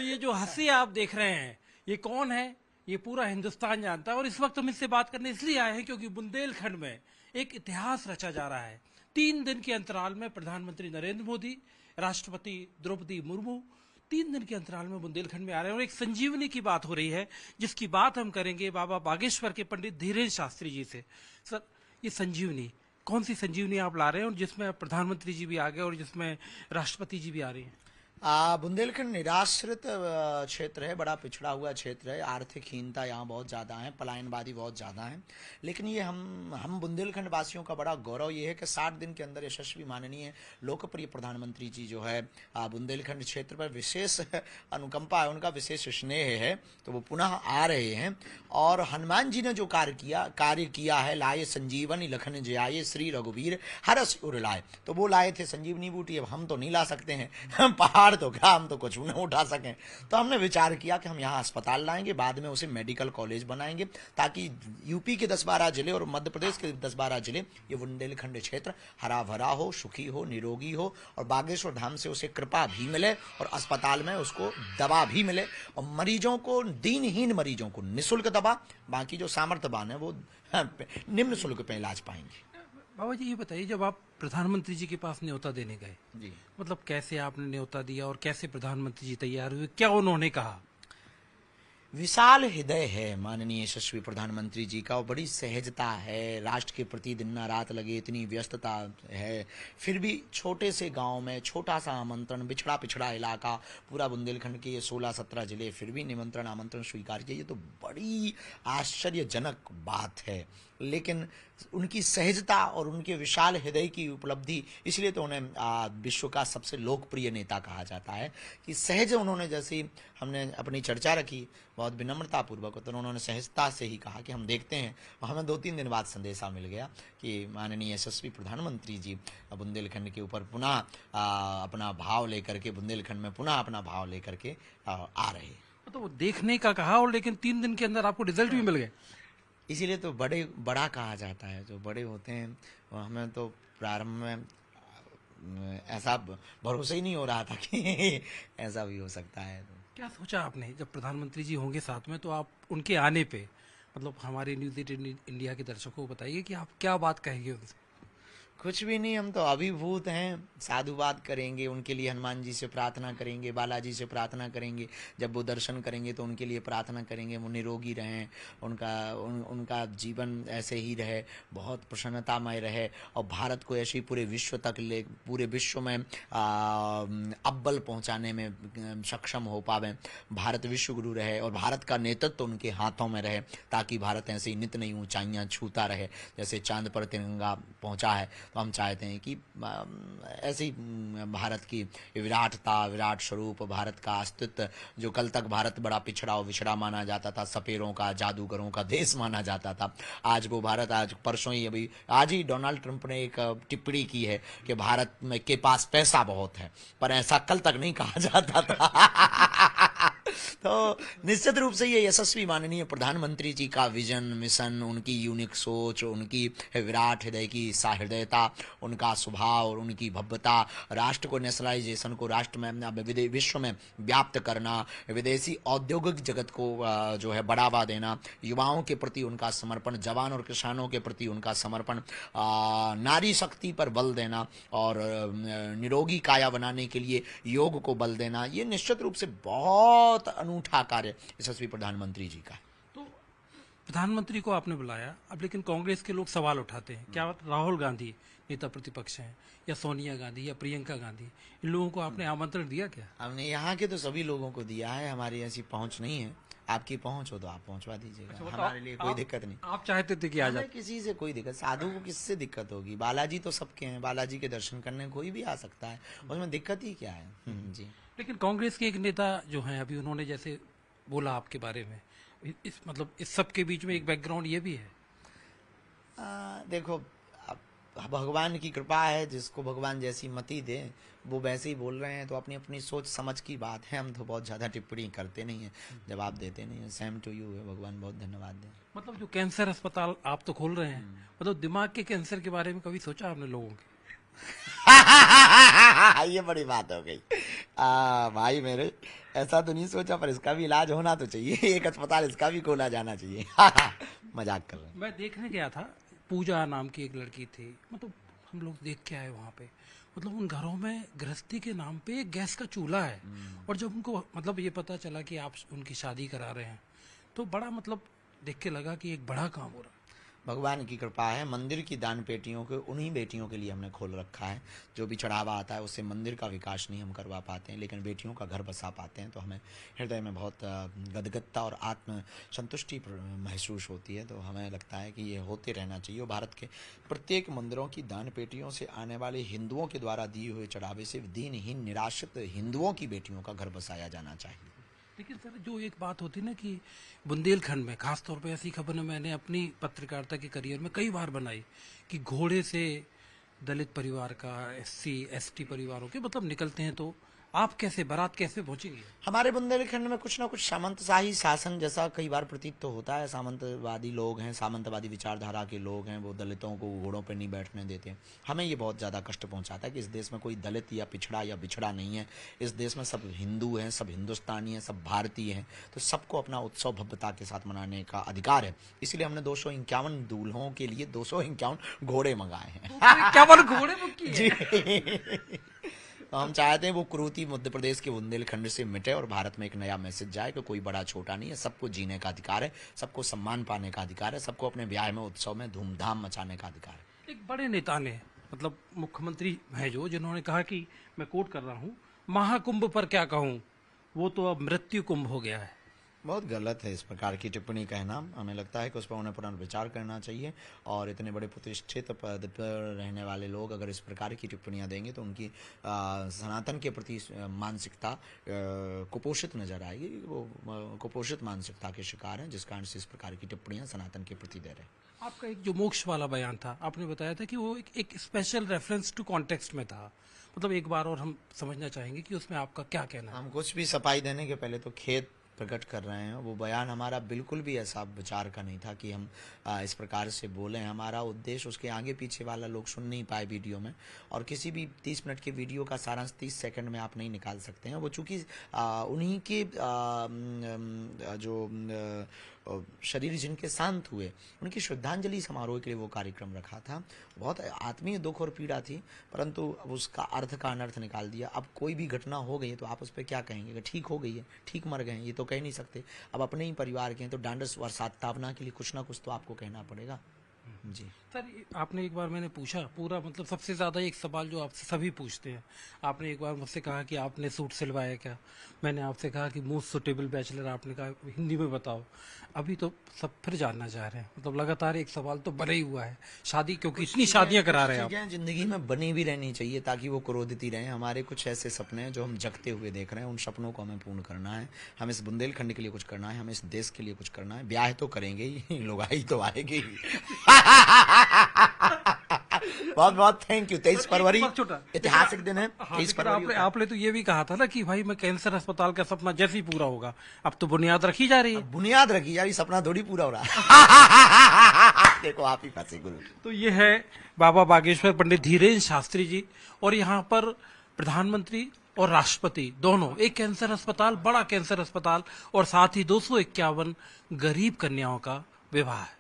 ये जो हंसी आप देख रहे हैं, ये कौन है? ये पूरा हिंदुस्तान जानता है। और इस वक्त हम इससे बात करने इसलिए आए हैं क्योंकि बुंदेलखंड में एक इतिहास रचा जा रहा है। 3 दिन के अंतराल में प्रधानमंत्री नरेंद्र मोदी, राष्ट्रपति द्रौपदी मुर्मू 3 दिन के अंतराल में बुंदेलखंड में आ रहे हैं और एक संजीवनी की बात हो रही है, जिसकी बात हम करेंगे बाबा बागेश्वर के पंडित धीरेन्द्र शास्त्री जी से। सर, ये संजीवनी कौन सी संजीवनी आप ला रहे हैं और जिसमें प्रधानमंत्री जी भी आ गए और जिसमें राष्ट्रपति जी भी आ रही हैं? बुंदेलखंड निराश्रित क्षेत्र है, बड़ा पिछड़ा हुआ क्षेत्र है। आर्थिक हीनता यहाँ बहुत ज़्यादा है, पलायनवादी बहुत ज़्यादा है। लेकिन ये हम बुंदेलखंड वासियों का बड़ा गौरव ये है कि 60 दिन के अंदर यशस्वी माननीय लोकप्रिय प्रधानमंत्री जी जो है बुंदेलखंड क्षेत्र पर विशेष अनुकंपा है, उनका विशेष स्नेह है, तो वो पुनः आ रहे हैं। और हनुमान जी ने जो कार्य किया है, लाए संजीवनी लखन जियाए श्री रघुवीर हरष उर लाए, तो वो लाए थे संजीवनी बूटी। अब हम तो नहीं ला सकते हैं, हम पहाड़ तो क्या, हम तो कुछ नहीं उठा सकें। तो हमने विचार किया कि हम यहाँ अस्पताल लाएंगे, बाद में उसे मेडिकल कॉलेज बनाएंगे, ताकि यूपी के 10-12 जिले और मध्य प्रदेश के 10-12 जिले, ये बुंदेलखंड क्षेत्र हरा भरा हो, सुखी हो, निरोगी हो, और बागेश्वर धाम से उसे कृपा भी मिले और अस्पताल में उसको दवा भी मिले, और मरीजों को, दीनहीन मरीजों को निःशुल्क दवा, बाकी जो सामर्थ्यवान है वो निम्न शुल्क पे इलाज पाएंगे। बाबा जी, ये बताइए, जब आप प्रधानमंत्री जी के पास न्योता देने गए जी, मतलब कैसे आपने न्योता दिया और कैसे प्रधानमंत्री जी तैयार हुए, क्या उन्होंने कहा? विशाल हृदय है माननीय यशस्वी प्रधानमंत्री जी का, और बड़ी सहजता है। राष्ट्र के प्रति दिन रात लगे, इतनी व्यस्तता है, फिर भी छोटे से गांव में छोटा सा आमंत्रण, पिछड़ा पिछड़ा इलाका, पूरा बुंदेलखंड के ये 16-17 जिले, फिर भी निमंत्रण आमंत्रण स्वीकार किया। ये तो बड़ी आश्चर्यजनक बात है। लेकिन उनकी सहजता और उनके विशाल हृदय की उपलब्धि, इसलिए तो उन्हें विश्व का सबसे लोकप्रिय नेता कहा जाता है कि सहज उन्होंने, जैसी हमने अपनी चर्चा रखी बहुत विनम्रतापूर्वक, तो उन्होंने सहजता से ही कहा कि हम देखते हैं। हमें 2-3 दिन बाद संदेशा मिल गया कि माननीय यशस्वी प्रधानमंत्री जी बुंदेलखंड के ऊपर पुनः अपना भाव लेकर के, बुंदेलखंड में पुनः अपना भाव लेकर के आ रहे। तो वो देखने का कहा और लेकिन 3 दिन के अंदर आपको रिजल्ट भी मिल गए। इसीलिए तो बड़ा कहा जाता है। जो बड़े होते हैं, हमें तो प्रारंभ में ऐसा भरोसा ही नहीं हो रहा था कि ऐसा भी हो सकता है। तो क्या सोचा आपने जब प्रधानमंत्री जी होंगे साथ में, तो आप उनके आने पे मतलब हमारे न्यूज 18 इंडिया के दर्शकों को बताइए कि आप क्या बात कहेंगे उनसे? कुछ भी नहीं, हम तो अभिभूत हैं। साधुवाद करेंगे, उनके लिए हनुमान जी से प्रार्थना करेंगे, बालाजी से प्रार्थना करेंगे। जब वो दर्शन करेंगे तो उनके लिए प्रार्थना करेंगे, वो निरोगी रहें, उनका जीवन ऐसे ही रहे, बहुत प्रसन्नतामय रहे, और भारत को ऐसे ही पूरे विश्व में अव्वल पहुंचाने में सक्षम हो पावे। भारत विश्व गुरु रहे और भारत का नेतृत्व तो उनके हाथों में रहे, ताकि भारत ऐसे ही नित नई ऊंचाइयां छूता रहे। जैसे चांद पर तिरंगा पहुंचा है, तो हम चाहते हैं कि ऐसी भारत की विराटता, विराट स्वरूप, भारत का अस्तित्व, जो कल तक भारत बड़ा पिछड़ा और विछड़ा माना जाता था, सपेरों का, जादूगरों का देश माना जाता था, आज वो भारत, आज परसों ही आज ही डोनाल्ड ट्रंप ने एक टिप्पणी की है कि भारत में के पास पैसा बहुत है, पर ऐसा कल तक नहीं कहा जाता था। तो निश्चित रूप से ये यशस्वी माननीय प्रधानमंत्री जी का विजन, मिशन, उनकी यूनिक सोच, उनकी विराट हृदय की सहृदयता, उनका स्वभाव और उनकी भव्यता, राष्ट्र को, नेशनलाइजेशन को राष्ट्र में, विश्व में व्याप्त करना, विदेशी औद्योगिक जगत को जो है बढ़ावा देना, युवाओं के प्रति उनका समर्पण, जवान और किसानों के प्रति उनका समर्पण, नारी शक्ति पर बल देना और निरोगी काया बनाने के लिए योग को बल देना, ये निश्चित रूप से बहुत अनूठा कार्य यशस्वी प्रधानमंत्री जी का। तो प्रधानमंत्री को आपने बुलाया, अब लेकिन कांग्रेस के लोग सवाल उठाते हैं, क्या राहुल गांधी नेता प्रतिपक्ष हैं, या सोनिया गांधी या प्रियंका गांधी, इन लोगों को आपने आमंत्रण दिया क्या? हमने यहाँ के तो सभी लोगों को दिया है, हमारी ऐसी पहुंच नहीं है। आपकी पहुंच हो तो आप पहुंचवा दीजिएगा। अच्छा, हमारे लिए कोई दिक्कत नहीं। आप चाहते थे कि आ जाए? किसी से कोई दिक्कत, साधु को किससे दिक्कत होगी? बालाजी तो सबके हैं, बालाजी के दर्शन करने कोई भी आ सकता है, उसमें दिक्कत ही क्या है? जी। लेकिन कांग्रेस के एक नेता जो हैं, अभी उन्होंने जैसे बोला आपके बारे में, इस सब के बीच में एक बैकग्राउंड ये भी है। देखो, भगवान की कृपा है, जिसको भगवान जैसी मति दे वो वैसे ही बोल रहे हैं, तो अपनी अपनी सोच समझ की बात है। हम तो बहुत ज़्यादा टिप्पणी करते नहीं हैं, जवाब देते नहीं हैं। सेम टू यू है, भगवान बहुत धन्यवाद दें। मतलब जो कैंसर अस्पताल आप तो खोल रहे हैं, मतलब दिमाग के कैंसर के बारे में कभी सोचा आपने लोगों के? ये बड़ी बात हो गई। भाई मेरे, ऐसा तो नहीं सोचा, पर इसका भी इलाज होना तो चाहिए। एक अस्पताल इसका भी खोला जाना चाहिए। मजाक कर रहे हैं। मैं देखने गया था, पूजा नाम की एक लड़की थी, मतलब हम लोग देख के आए वहाँ पे, मतलब उन घरों में गृहस्थी के नाम पे एक गैस का चूल्हा है। और जब उनको मतलब ये पता चला कि आप उनकी शादी करा रहे हैं, तो बड़ा मतलब देख के लगा कि एक बड़ा काम हो रहा है। भगवान की कृपा है, मंदिर की दान पेटियों को उन्हीं बेटियों के लिए हमने खोल रखा है। जो भी चढ़ावा आता है उससे मंदिर का विकास नहीं हम करवा पाते हैं, लेकिन बेटियों का घर बसा पाते हैं। तो हमें हृदय में बहुत गदगदता और आत्म संतुष्टि महसूस होती है। तो हमें लगता है कि ये होते रहना चाहिए। और भारत के प्रत्येक मंदिरों की दान पेटियों से आने वाले हिंदुओं के द्वारा दिए हुए चढ़ावे से दीनहीन निराश्रित हिंदुओं की बेटियों का घर बसाया जाना चाहिए। लेकिन सर, जो एक बात होती है ना कि बुंदेलखंड में खास तौर पे ऐसी खबरें मैंने अपनी पत्रकारिता के करियर में कई बार बनाई कि घोड़े से दलित परिवार का, SC ST परिवारों के मतलब निकलते हैं, तो आप कैसे, बारात कैसे पहुंचेंगे? हमारे बुंदेलखंड में कुछ ना कुछ सामंतशाही शासन जैसा कई बार प्रतीत तो होता है। सामंतवादी लोग हैं, सामंतवादी विचारधारा के लोग हैं, वो दलितों को घोड़ों पर नहीं बैठने देते। हमें ये बहुत ज़्यादा कष्ट पहुंचाता है कि इस देश में कोई दलित या पिछड़ा या बिछड़ा नहीं है। इस देश में सब हिंदू हैं, सब हिंदुस्तानी हैं, सब भारतीय हैं। तो सबको अपना उत्सव भव्यता के साथ मनाने का अधिकार है। इसलिए हमने 251 दूल्हों के लिए 251 घोड़े मंगाए हैं। क्या बात, घोड़े बुक किए? जी। तो हम चाहते हैं वो कुरूति मध्य प्रदेश के बुंदेलखंड से मिटे और भारत में एक नया मैसेज जाए कि कोई बड़ा छोटा नहीं है, सबको जीने का अधिकार है, सबको सम्मान पाने का अधिकार है, सबको अपने ब्याह में, उत्सव में धूमधाम मचाने का अधिकार है। एक बड़े नेता ने, मतलब मुख्यमंत्री है जो, जिन्होंने कहा कि, मैं कोट कर रहा हूँ, महाकुंभ पर क्या कहूँ, वो तो अब मृत्यु कुंभ हो गया है। बहुत गलत है इस प्रकार की टिप्पणी कहना। हमें लगता है कि उस पर उन्हें पुनर्विचार करना चाहिए। और इतने बड़े प्रतिष्ठित पद पर रहने वाले लोग अगर इस प्रकार की टिप्पणियां देंगे तो उनकी सनातन के प्रति मानसिकता कुपोषित नजर आएगी। वो कुपोषित मानसिकता के शिकार हैं, जिस कारण से इस प्रकार की टिप्पणियां सनातन के प्रति दे रहे हैं। आपका एक जो मोक्ष वाला बयान था, आपने बताया था कि वो एक स्पेशल रेफरेंस टू कॉन्टेक्स्ट में था। मतलब एक बार और हम समझना चाहेंगे कि उसमें आपका क्या कहना है? हम कुछ भी सफाई देने के पहले तो खेद प्रकट कर रहे हैं। वो बयान हमारा बिल्कुल भी ऐसा विचार का नहीं था कि हम इस प्रकार से बोलें। हमारा उद्देश्य उसके आगे पीछे वाला लोग सुन नहीं पाए वीडियो में, और किसी भी 30 मिनट के वीडियो का सारांश 30 सेकंड में आप नहीं निकाल सकते हैं। वो चूंकि उन्हीं के जो शरीर जिनके शांत हुए, उनकी श्रद्धांजलि समारोह के लिए वो कार्यक्रम रखा था। बहुत आत्मीय दुख और पीड़ा थी, परंतु अब उसका अर्थ का अनर्थ निकाल दिया। अब कोई भी घटना हो गई तो आप उस पर क्या कहेंगे कि ठीक हो गई है, ठीक मर गए हैं, ये तो कह नहीं सकते। अब अपने ही परिवार के हैं तो डांडस और सात्तावना के लिए कुछ ना कुछ तो आपको कहना पड़ेगा। जी सर, आपने एक बार, मैंने पूछा पूरा, मतलब सबसे ज्यादा एक सवाल जो आपसे सभी पूछते हैं, आपने एक बार मुझसे कहा कि आपने सूट सिलवाया क्या? मैंने आपसे कहा कि मोस्ट सुटेबल बैचलर, आपने कहा हिंदी में बताओ। अभी तो सब फिर जानना चाह रहे हैं, मतलब लगातार एक सवाल तो बना ही हुआ है, शादी, क्योंकि इतनी शादियां करा रहे हैं आप। जिंदगी में बनी भी रहनी चाहिए ताकि वो क्रोधित ही रहे। हमारे कुछ ऐसे सपने हैं जो हम जगते हुए देख रहे हैं, उन सपनों को हमें पूर्ण करना है। हमें इस बुंदेलखंड के लिए कुछ करना है, हमें इस देश के लिए कुछ करना है। ब्याह तो करेंगे ही, लुगाई तो आएगी ही। बहुत बहुत थैंक यू। 23 फरवरी ऐतिहासिक दिन है। 23 फरवरी आपने तो ये भी कहा था ना कि भाई मैं कैंसर अस्पताल का सपना जैसे ही पूरा होगा, अब तो बुनियाद रखी जा रही है। बुनियाद रखी जा रही, सपना थोड़ी पूरा हो रहा है। देखो आप ही फंसे गुरु। तो ये है बाबा बागेश्वर पंडित धीरेन्द्र शास्त्री जी, और यहाँ पर प्रधानमंत्री और राष्ट्रपति दोनों, एक कैंसर अस्पताल, बड़ा कैंसर अस्पताल, और साथ ही 251 गरीब कन्याओं का विवाह है।